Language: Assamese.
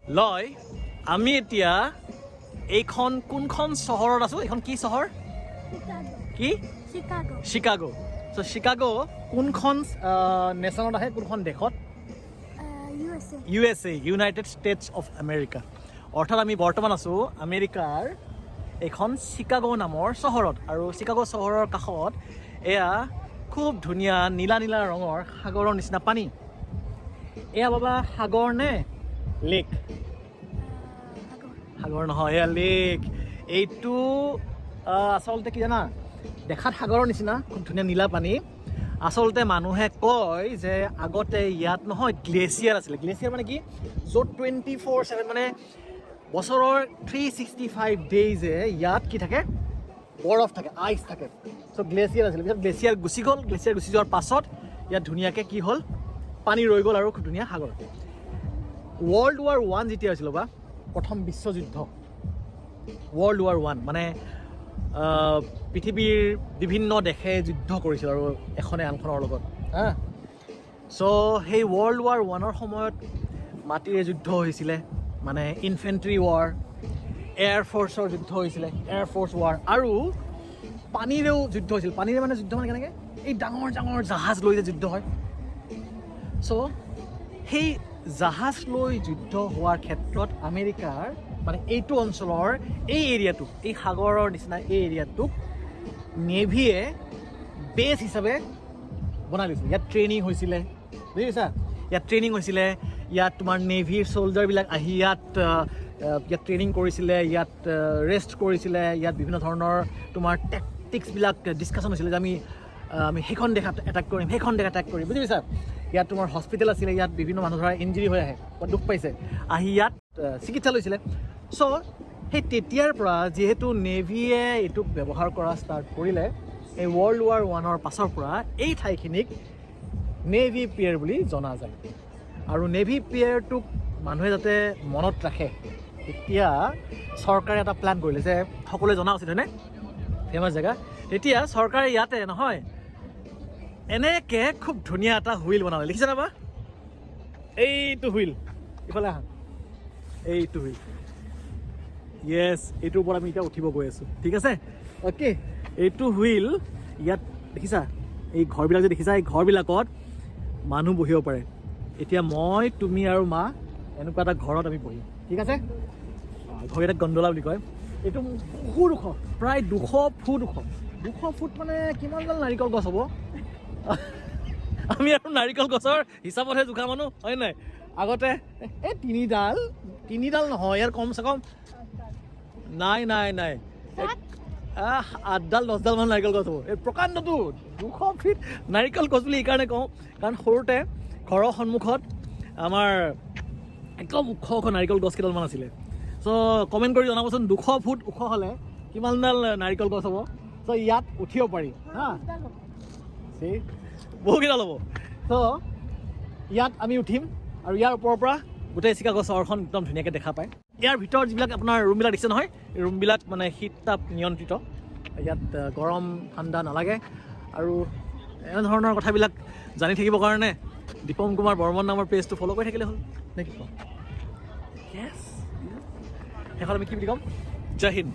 লয় আমি এতিয়া এইখন কোনখন চহৰত আছোঁ? এইখন কি চহৰ? কি? চিকাগো। চ' চিকাগো কোনখন নেশ্যনত আহে? কোনখন দেশত? USA, United states of America. অৰ্থাৎ আমি বৰ্তমান আছোঁ আমেৰিকাৰ এইখন চিকাগো নামৰ চহৰত। আৰু চিকাগো চহৰৰ কাষত এয়া খুব ধুনীয়া নীলা নীলা ৰঙৰ সাগৰৰ নিচিনা পানী। এয়া বাবা সাগৰ নে লেক? সাগৰ নহয়, এয়া লেক। এইটো আচলতে কি জানা, দেখাত সাগৰৰ নিচিনা, খুব ধুনীয়া নীলা পানী। আচলতে মানুহে কয় যে আগতে ইয়াত নহয় গ্লেচিয়াৰ আছিলে। গ্লেচিয়াৰ মানে কি? য'ত 24/7 মানে বছৰৰ 365 ডেইজে ইয়াত কি থাকে? বৰফ থাকে, আইচ থাকে। চ' গ্লেচিয়াৰ আছিলে। পিছত গ্লেচিয়াৰ গুচি গ'ল। গ্লেচিয়াৰ গুচি যোৱাৰ পাছত ইয়াত ধুনীয়াকৈ কি হ'ল? পানী ৰৈ গ'ল আৰু খুব ধুনীয়া সাগৰ। World War I যেতিয়া হৈছিল বা প্ৰথম বিশ্বযুদ্ধ, World War I মানে পৃথিৱীৰ বিভিন্ন দেশে যুদ্ধ কৰিছিল আৰু এখনে আনখনৰ লগত। চ' সেই World War I সময়ত মাটিৰে যুদ্ধ হৈছিলে, মানে ইনফেণ্ট্ৰি ৱাৰ, এয়াৰ ফ'ৰ্চৰ যুদ্ধ হৈছিলে, এয়াৰ ফ'ৰ্চ ৱাৰ, আৰু পানীৰেও যুদ্ধ হৈছিল। পানীৰে মানে যুদ্ধ মানে কেনেকৈ? এই ডাঙৰ ডাঙৰ জাহাজ লৈ যে যুদ্ধ হয়। চ' সেই জাহাজ লৈ যুদ্ধ হোৱাৰ ক্ষেত্ৰত আমেৰিকাৰ মানে এইটো অঞ্চলৰ এই এৰিয়াটোক, এই সাগৰৰ নিচিনা এই এৰিয়াটোক নেভিয়ে বেছ হিচাপে বনাই লৈছিল। ইয়াত ট্ৰেইনিং হৈছিলে, বুজিছা? ইয়াত ট্ৰেইনিং হৈছিলে। ইয়াত তোমাৰ নেভিৰ চ'লজাৰবিলাক আহি ইয়াত ট্ৰেইনিং কৰিছিলে, ইয়াত ৰেষ্ট কৰিছিলে। ইয়াত বিভিন্ন ধৰণৰ তোমাৰ টেকটিক্সবিলাক ডিছকাশ্যন হৈছিলে যে আমি সেইখন দেশত এটাক কৰিম, সেইখন দেশ এটাক কৰিম, বুজি পাইছা? ইয়াত তোমাৰ হস্পিটেল আছিলে, ইয়াত বিভিন্ন মানুহ ধৰা ইঞ্জুৰি হৈ আহে বা দুখ পাইছে, আহি ইয়াত চিকিৎসা লৈছিলে। চ' সেই তেতিয়াৰ পৰা যিহেতু নেভিয়ে এইটোক ব্যৱহাৰ কৰা ষ্টাৰ্ট কৰিলে, এই World War I পাছৰ পৰা এই ঠাইখিনিক নেভি পিয়েৰ বুলি জনা যায়। আৰু নেভি পিয়েৰটোক মানুহে যাতে মনত ৰাখে, তেতিয়া চৰকাৰে এটা প্লেন কৰিলে যে সকলোৱে জনা উচিত, হয়নে? ফেমাছ জেগা। তেতিয়া চৰকাৰে ইয়াতে নহয় এনেকৈ খুব ধুনীয়া এটা হুইল বনালে। দেখিছে নাবা? এইটো হুইল, ইফালে আহা, এইটো হুইল। য়েছ, এইটোৰ ওপৰত আমি এতিয়া উঠিব গৈ আছোঁ, ঠিক আছে? অ'কে, এইটো হুইল ইয়াত দেখিছা? এই ঘৰবিলাক যে দেখিছা, এই ঘৰবিলাকত মানুহ বহিব পাৰে। এতিয়া মই, তুমি আৰু মা এনেকুৱা এটা ঘৰত আমি বহিম, ঠিক আছে? ঘৰ এটাক গণ্ডলা বুলি কয়। এইটো বহুত ওখ, প্ৰায় 200 ফুট ওখ। 200 ফুট মানে কিমানডাল নাৰিকল গছ হ'ব? আমি আৰু নাৰিকল গছৰ হিচাপতহে জোখা মানুহ, হয় নাই? আগতে এই তিনিডাল নহয়, ইয়াৰ কমচে কম নাই 8ডাল 10ডাল মান নাৰিকল গছ হ'ব। এই প্ৰকাণ্ডটো 200 ফিট নাৰিকল গছ বুলি এইকাৰণে কওঁ, কাৰণ সৰুতে ঘৰৰ সন্মুখত আমাৰ একদম ওখ ওখ নাৰিকল গছ কেইডালমান আছিলে। চ' কমেণ্ট কৰি জনাবচোন 200 ফুট ওখ হ'লে কিমানডাল নাৰিকল গছ হ'ব। চ' ইয়াত উঠিব পাৰি, হা, বহুকেইডাল হ'ব। চ' ইয়াত আমি উঠিম আৰু ইয়াৰ ওপৰৰ পৰা গোটেই চিকাগো চহৰখন একদম ধুনীয়াকৈ দেখা পায়। ইয়াৰ ভিতৰত যিবিলাক আপোনাৰ ৰুমবিলাক দিছে নহয়, এই ৰুমবিলাক মানে শীত তাপ নিয়ন্ত্ৰিত। ইয়াত গৰম ঠাণ্ডা নালাগে। আৰু এনেধৰণৰ কথাবিলাক জানি থাকিবৰ কাৰণে দীপম কুমাৰ বৰ্মন নামৰ পেজটো ফ'ল' কৰি থাকিলে হ'ল, নে কি কওঁ? য়েছ, শেষত আমি কি বুলি ক'ম? জয় হিন্দ।